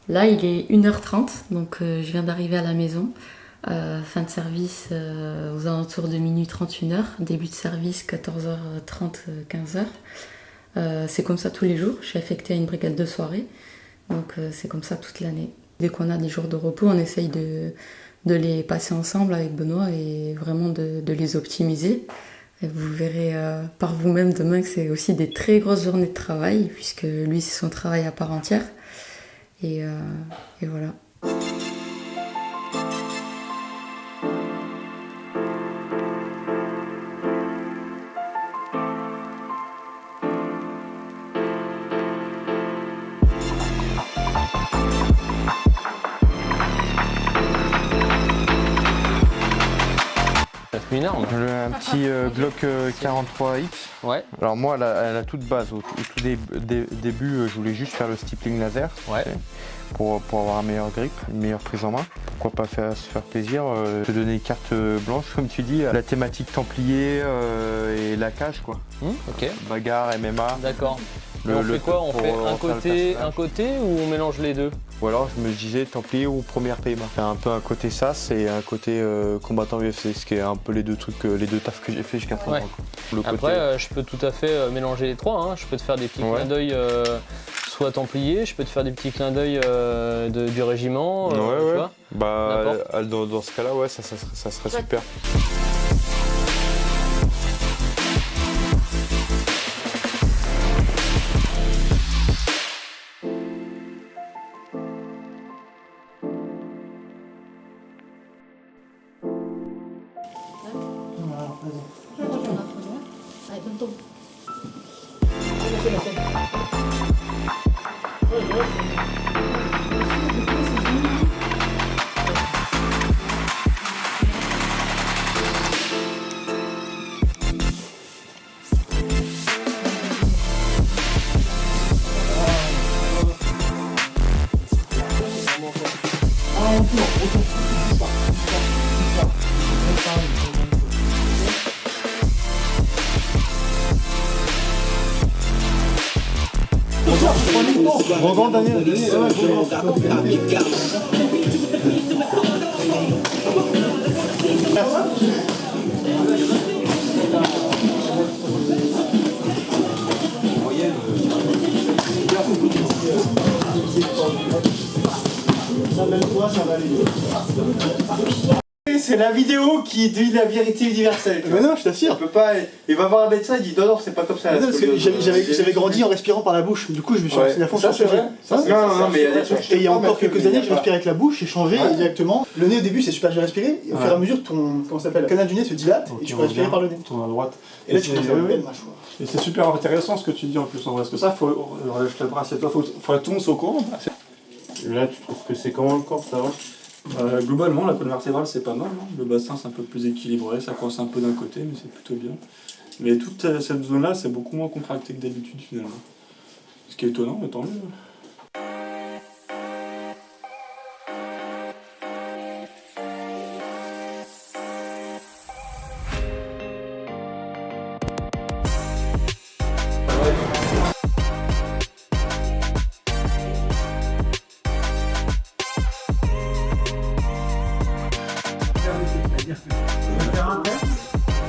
Là, il est 1h30, donc je viens d'arriver à la maison. Fin de service aux alentours de minuit 31h. Début de service 14h30, 15h. C'est comme ça tous les jours. Je suis affectée à une brigade de soirée. Donc c'est comme ça toute l'année. Dès qu'on a des jours de repos, on essaye de les passer ensemble avec Benoît et vraiment de les optimiser. Et vous verrez par vous-même demain que c'est aussi des très grosses journées de travail, puisque lui, c'est son travail à part entière. Et voilà. Un petit Glock 43X. Ouais. Alors moi, à la toute base, au tout début, je voulais juste faire le stippling laser. Ouais. Pour avoir un meilleur grip, une meilleure prise en main. Pourquoi pas se faire plaisir, te donner une carte blanche, comme tu dis, la thématique Templier et la cage, quoi. Ok. Bagarre, MMA. D'accord. On fait quoi? On fait un côté ou on mélange les deux? Ou alors je me disais Templier ou première PMA. C'est un peu un côté SAS et un côté combattant UFC, ce qui est un peu les deux trucs, les deux tafs que j'ai fait jusqu'à présent. Ouais. Après, je peux tout à fait mélanger les trois. Hein. Je peux te faire des petits clins d'œil soit Templier, je peux te faire des petits clins d'œil du régiment. Tu vois, bah, dans ce cas-là, ouais, ça serait super. Bonjour Daniel. C'est la vidéo qui dit la vérité universelle. Mais non, je t'assure. On peut pas. Il va voir un médecin, il dit non, c'est pas comme ça. Non, parce que j'avais grandi en respirant par la bouche. Du coup, je me suis renseigné à fond sur ce sujet. Non, mais il y a des trucs. Et il y a encore quelques années, je respirais avec la bouche, j'ai changé directement. Le nez au début, c'est super bien respiré. Et au fur et à mesure, ton canal du nez se dilate et tu peux respirer par le nez. Tourne à droite. Et là, tu peux faire une belle mâchoire. Et c'est super intéressant ce que tu dis en plus en vrai. Parce que ça, je te le brasse à toi, faut que tout le monde soit au courant. Là, tu trouves que c'est comment le corps, ça va? Globalement, la colonne vertébrale c'est pas mal. Hein. Le bassin c'est un peu plus équilibré, ça coince un peu d'un côté, mais c'est plutôt bien. Mais toute cette zone-là, c'est beaucoup moins contracté que d'habitude finalement. Ce qui est étonnant, mais tant mieux.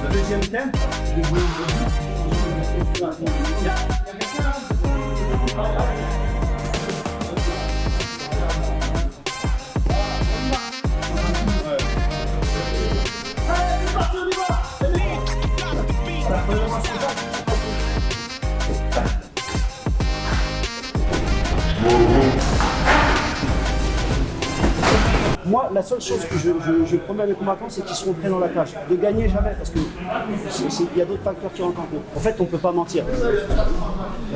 Le deuxième thème, Moi, la seule chose que je promets à mes combattants, c'est qu'ils seront prêts dans la cage. De gagner jamais, parce qu'il y a d'autres facteurs qui rentrent en compte. En fait, on ne peut pas mentir.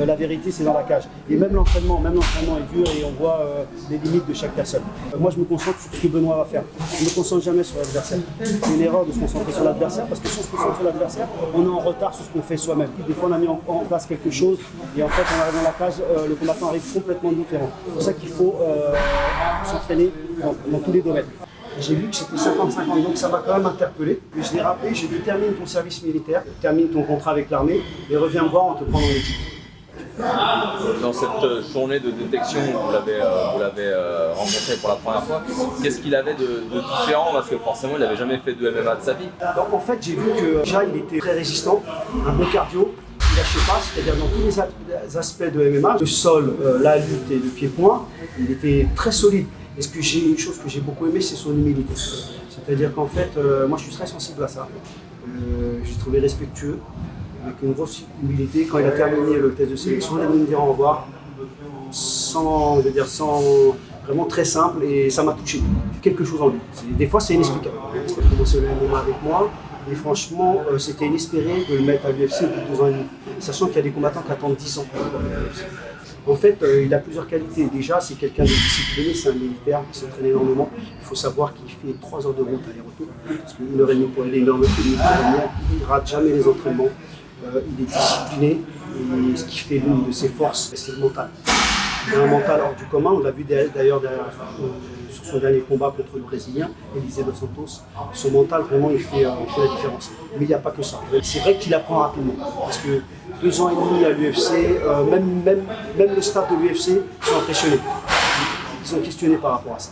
La vérité, c'est dans la cage. Et même l'entraînement est dur et on voit les limites de chaque personne. Moi, je me concentre sur ce que Benoît va faire. Je ne me concentre jamais sur l'adversaire. C'est une erreur de se concentrer sur l'adversaire, parce que si on se concentre sur l'adversaire, on est en retard sur ce qu'on fait soi-même. Des fois, on a mis en place quelque chose et en fait, on arrive dans la cage, le combattant arrive complètement différent. C'est pour ça qu'il faut s'entraîner dans tous les domaines. J'ai vu que c'était 50-50, donc ça m'a quand même interpellé. Mais je l'ai rappelé, j'ai dit termine ton service militaire, termine ton contrat avec l'armée et reviens me voir, on te prend dans l'équipe. dans cette journée de détection où vous l'avez rencontré pour la première fois, qu'est-ce qu'il avait de différent? Parce que forcément, il n'avait jamais fait de MMA de sa vie. Donc en fait, j'ai vu que déjà, il était très résistant, un bon cardio, il lâchait pas, c'est-à-dire dans tous les aspects de MMA, le sol, la lutte et le pied-point, il était très solide. Et une chose que j'ai beaucoup aimé, c'est son humilité. C'est-à-dire qu'en fait, moi je suis très sensible à ça. J'ai trouvé respectueux, avec une grosse humilité. Quand il a terminé le test de sélection, il est venu me dire au revoir, sans vraiment très simple, et ça m'a touché. Quelque chose en lui. Des fois, c'est inexplicable. Il a commencé le MMA avec moi, et franchement, c'était inespéré de le mettre à l'UFC au bout de 2 ans et demi. Sachant qu'il y a des combattants qui attendent 10 ans pour aller à l'UFC. En fait, il a plusieurs qualités. Déjà, c'est quelqu'un de discipliné, c'est un militaire qui s'entraîne énormément. Il faut savoir qu'il fait 3 heures de route aller-retour, parce qu'une heure et demie pour aller, une heure et demie pour revenir. Il ne rate jamais les entraînements. Il est discipliné, et ce qui fait l'une de ses forces, c'est le mental. Il a un mental hors du commun. On l'a vu d'ailleurs sur son dernier combat contre le Brésilien, Eliseu dos Santos. Son mental, vraiment, il fait la différence. Mais il n'y a pas que ça. C'est vrai qu'il apprend rapidement, parce que 2 ans et demi à l'UFC, même le staff de l'UFC sont impressionnés. Ils sont questionnés par rapport à ça.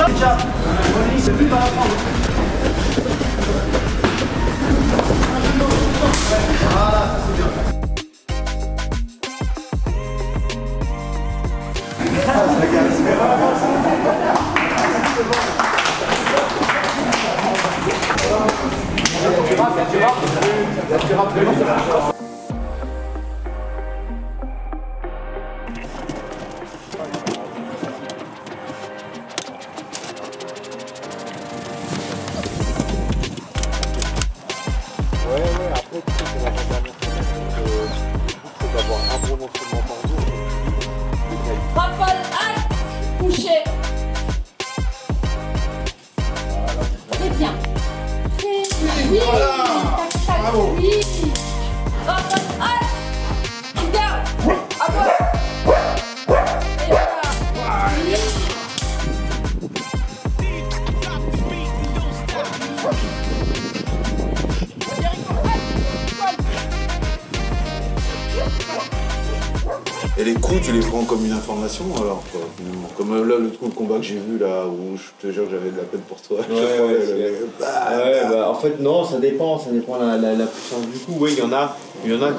Déjà, c'est plus par rapport. Voilà, ça c'est bien. Rafale, hack, couché. Très bien. Très bien. Oui. Tac, tac. Oui. Rafale, hack. Regarde. À moi. Et voilà. Oui. Et les coups, tu les prends comme une information alors quoi, finalement. Comme là, le combat que j'ai vu là, où je te jure j'avais de la peine pour toi. En fait non, ça dépend la puissance du coup. Oui, il y en a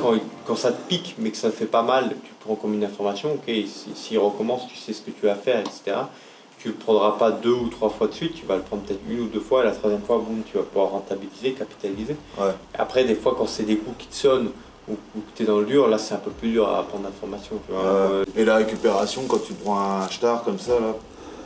quand ça te pique mais que ça te fait pas mal, tu le prends comme une information, ok, s'il recommence, tu sais ce que tu vas faire, etc. Tu le prendras pas 2 ou 3 fois de suite, tu vas le prendre peut-être 1 ou 2 fois, et la 3e fois, boum, tu vas pouvoir rentabiliser, capitaliser. Ouais. Après, des fois, quand c'est des coups qui te sonnent, ou que tu es dans le dur, là c'est un peu plus dur à prendre l'information. Et la récupération, quand tu prends un star comme ça, là,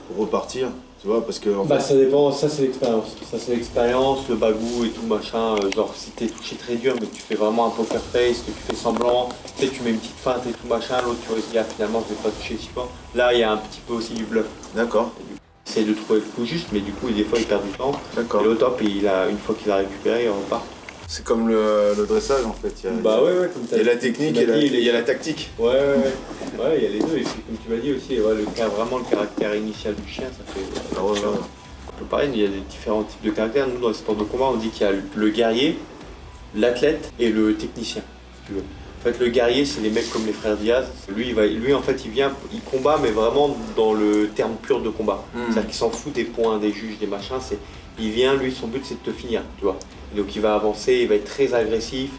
pour repartir, tu vois, parce que. Ça dépend, ça c'est l'expérience. Ça c'est l'expérience, le bagou et tout machin. Genre si t'es touché très dur, mais que tu fais vraiment un poker face, que tu fais semblant, tu mets une petite feinte et tout machin, l'autre tu risques, finalement je vais pas toucher si fort. Là il y a un petit peu aussi du bluff. D'accord. Essaye de trouver le coup juste, mais du coup des fois il perd du temps. D'accord. Et au top, une fois qu'il a récupéré, il repart. C'est comme le dressage en fait. Comme il y a la technique et il y a la tactique. Ouais, il y a les deux. Et puis comme tu m'as dit aussi, vraiment le caractère initial du chien, ça fait. Un peu pareil, il y a des différents types de caractères. Nous dans les sports de combat, on dit qu'il y a le guerrier, l'athlète et le technicien, si tu veux. En fait, le guerrier, c'est les mecs comme les frères Diaz. Lui en fait, il combat, mais vraiment dans le terme pur de combat. C'est-à-dire qu'il s'en fout des points, des juges, des machins. Il vient, lui, son but, c'est de te finir, tu vois. Donc il va avancer, il va être très agressif,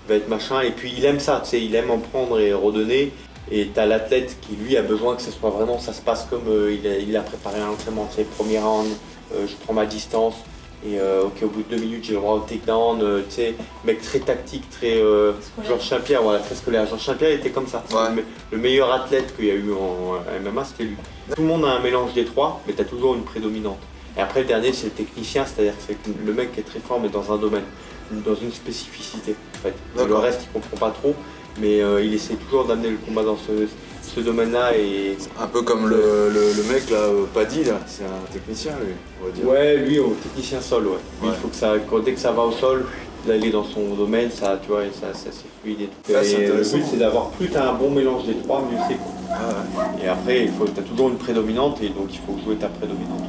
il va être machin, et puis il aime ça, tu sais, il aime en prendre et redonner. Et t'as l'athlète qui, lui, a besoin que ça soit vraiment, ça se passe comme il a préparé un entraînement, tu sais, premier round, je prends ma distance, et ok, au bout de 2 minutes, j'ai le droit au takedown, tu sais, mec très tactique, très Georges Saint-Pierre, voilà, très scolaire. Georges Saint-Pierre était comme ça. Ouais. Le meilleur athlète qu'il y a eu en MMA, c'était lui. Tout le monde a un mélange des trois, mais t'as toujours une prédominante. Et après, le dernier, c'est le technicien, c'est-à-dire que c'est le mec qui est très fort, mais dans un domaine, dans une spécificité, en fait. Le reste, il comprend pas trop, mais il essaie toujours d'amener le combat dans ce domaine-là. Et un peu comme le mec là, Paddy, là, c'est un technicien, lui, on va dire. Ouais, lui, au technicien sol, ouais. Il faut que dès que ça va au sol, là, il est dans son domaine, ça, tu vois, et ça c'est fluide et tout. Et le but, c'est d'avoir plus t'as un bon mélange des trois, mieux c'est. Et après, tu as toujours une prédominante et donc il faut jouer ta prédominante.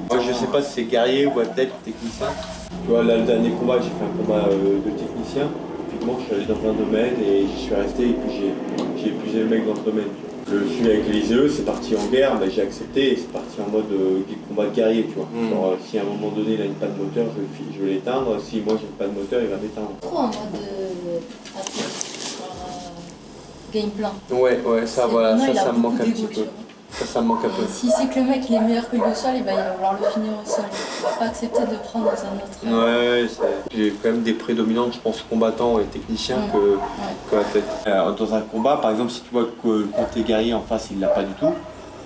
Moi, je sais pas si c'est guerrier ou athlète ou technicien. Tu vois, là, le dernier combat, j'ai fait un combat de technicien. Typiquement, je suis allé dans un domaine et j'y suis resté et puis j'ai épuisé le mec dans ce domaine. Je suis avec les ISE, c'est parti en guerre, j'ai accepté et c'est parti en mode combat de guerrier, tu vois. Genre, si à un moment donné il a une panne de moteur, je vais l'éteindre. Si moi j'ai une panne de moteur, il va m'éteindre. Trop en mode game plan. Ouais, ça voilà, ça me manque un petit peu. Ça me manque un peu. Si c'est que le mec il est meilleur que lui au sol, il va vouloir le finir au sol. Il va pas accepter de prendre dans un autre. Ouais, j'ai quand même des prédominantes, je pense, combattants et techniciens que athlètes. Dans un combat, par exemple, si tu vois que quand t'es guerrier en face, il l'a pas du tout,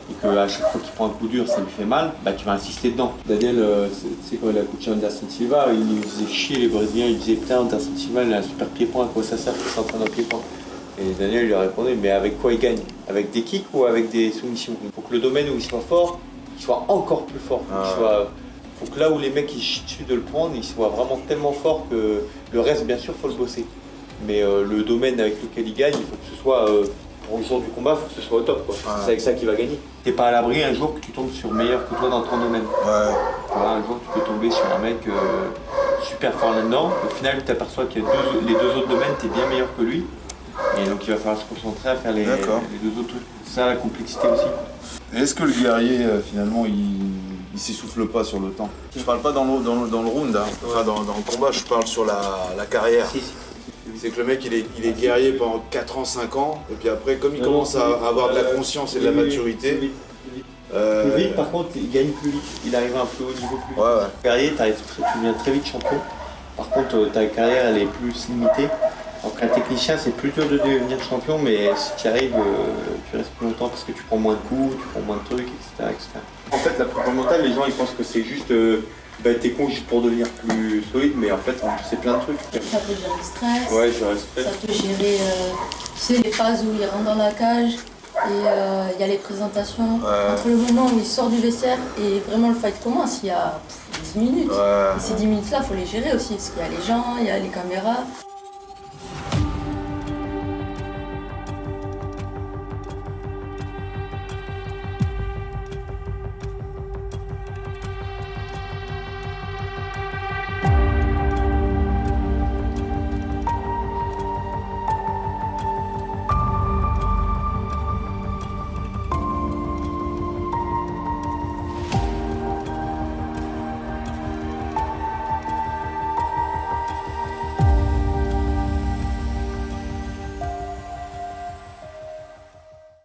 et qu'à chaque fois qu'il prend un coup dur, ça lui fait mal, tu vas insister dedans. Daniel, c'est quand il a coaché Anderson Silva, il nous faisait chier les Brésiliens, il disait putain, Anderson Silva, il a un super pied-point, à quoi ça sert qu'il s'entraîne en pied-point? Et Daniel lui a répondu, mais avec quoi il gagne? Avec des kicks ou avec des soumissions? Il faut que le domaine où il soit fort, il soit encore plus fort. Il faut que là où les mecs ils chient dessus de le prendre, il soit vraiment tellement fort que le reste, bien sûr, il faut le bosser. Mais le domaine avec lequel il gagne, il faut que ce soit, pour le jour du combat, il faut que ce soit au top. C'est avec ça qu'il va gagner. T'es pas à l'abri un jour que tu tombes sur meilleur que toi dans ton domaine. Un jour tu peux tomber sur un mec super fort là-dedans. Au final, tu t'aperçois que les deux autres domaines, t'es bien meilleur que lui. Et donc il va falloir se concentrer à faire les deux autres trucs. C'est ça la complexité aussi. Et est-ce que le guerrier, finalement, il s'essouffle pas sur le temps? Je parle pas dans le round, hein. Enfin dans le combat, je parle sur la carrière. C'est que le mec il est guerrier pendant 4 ans, 5 ans, et puis après comme il commence à avoir de la conscience et de la maturité. Plus vite, par contre, il gagne plus vite, il arrive à un plus haut niveau plus vite. Guerrier, tu deviens très vite champion. Par contre, ta carrière elle est plus limitée. Donc un technicien, c'est plus dur de devenir champion, mais si tu y arrives, tu restes plus longtemps parce que tu prends moins de coups, tu prends moins de trucs, etc. En fait, la prépa mentale, les gens ils pensent que c'est juste t'es con juste pour devenir plus solide, mais en fait, c'est plein de trucs. Ça peut gérer le stress, gérer le stress. Ça peut gérer les phases où il rentre dans la cage, et il y a les présentations. Entre le moment où il sort du vestiaire et vraiment le fight commence, il y a 10 minutes. Et ces 10 minutes-là, il faut les gérer aussi, parce qu'il y a les gens, il y a les caméras.